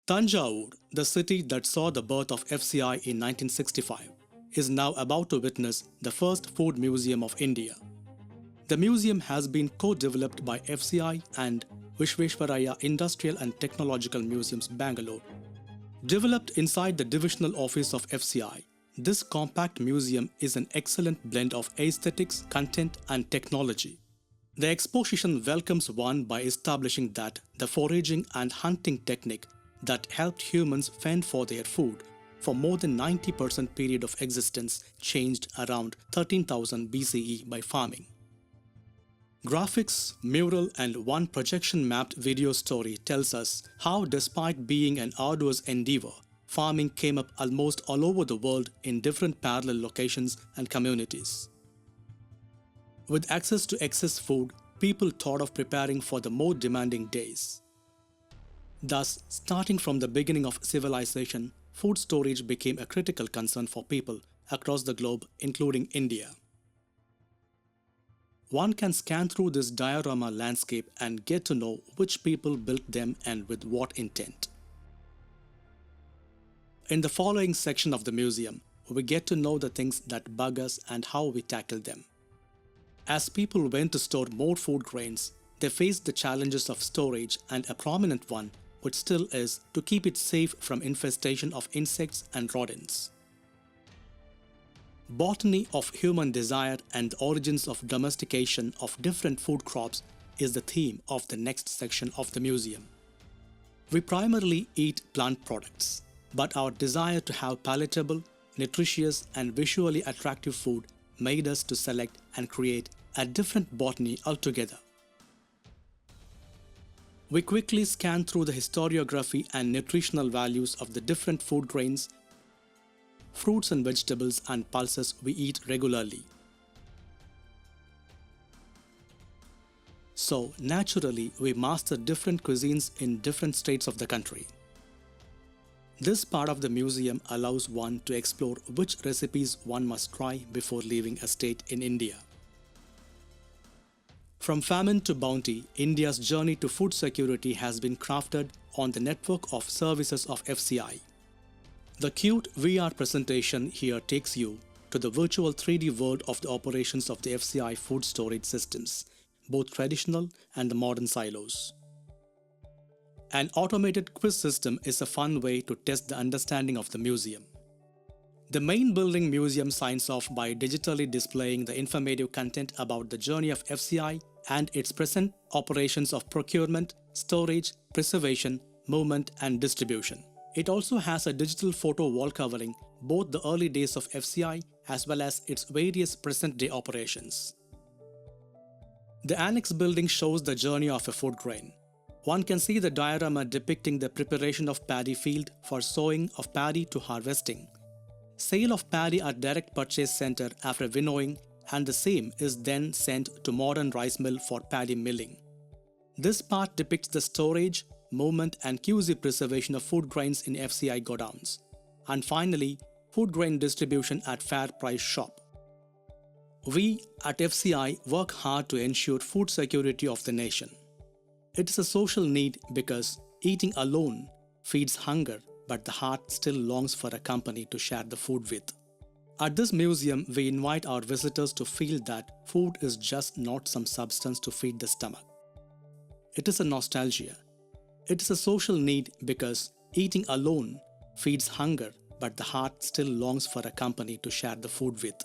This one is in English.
Thanjavur, the city that saw the birth of FCI in 1965, is now about to witness the first food museum of India. The museum has been co-developed by FCI and Visvesvaraya Industrial and Technological Museums, Bangalore. Developed inside the divisional office of FCI, this compact museum is an excellent blend of aesthetics, content and technology. The exposition welcomes one by establishing that the foraging and hunting technique that helped humans fend for their food for more than 90% period of existence changed around 13,000 BCE by farming. Graphics, mural and one projection-mapped video story tells us how, despite being an arduous endeavor, farming came up almost all over the world in different parallel locations and communities. With access to excess food, people thought of preparing for the more demanding days. Thus, starting from the beginning of civilization, food storage became a critical concern for people across the globe, including India. One can scan through this diorama landscape and get to know which people built them and with what intent. In the following section of the museum, we get to know the things that bug us and how we tackle them. As people went to store more food grains, they faced the challenges of storage, and a prominent one, which still is, to keep it safe from infestation of insects and rodents. Botany of human desire and the origins of domestication of different food crops is the theme of the next section of the museum. We primarily eat plant products, but our desire to have palatable, nutritious and visually attractive food made us to select and create a different botany altogether. We quickly scan through the historiography and nutritional values of the different food grains, fruits and vegetables and pulses we eat regularly. So, naturally, we master different cuisines in different states of the country. This part of the museum allows one to explore which recipes one must try before leaving a state in India. From famine to bounty, India's journey to food security has been crafted on the network of services of FCI. The cute VR presentation here takes you to the virtual 3D world of the operations of the FCI food storage systems, both traditional and the modern silos. An automated quiz system is a fun way to test the understanding of the museum. The main building museum signs off by digitally displaying the informative content about the journey of FCI and its present operations of procurement, storage, preservation, movement and distribution. It also has a digital photo wall covering both the early days of FCI as well as its various present-day operations. The annex building shows the journey of a food grain. One can see the diorama depicting the preparation of paddy field for sowing of paddy to harvesting, sale of paddy at direct purchase center after winnowing, and the same is then sent to modern rice mill for paddy milling. This part depicts the storage, movement and QC preservation of food grains in FCI godowns. And finally, food grain distribution at fair price shop. We at FCI work hard to ensure food security of the nation. It is a social need because eating alone feeds hunger, but the heart still longs for a company to share the food with. At this museum, we invite our visitors to feel that food is just not some substance to feed the stomach. It is a nostalgia. It is a social need because eating alone feeds hunger, but the heart still longs for a company to share the food with.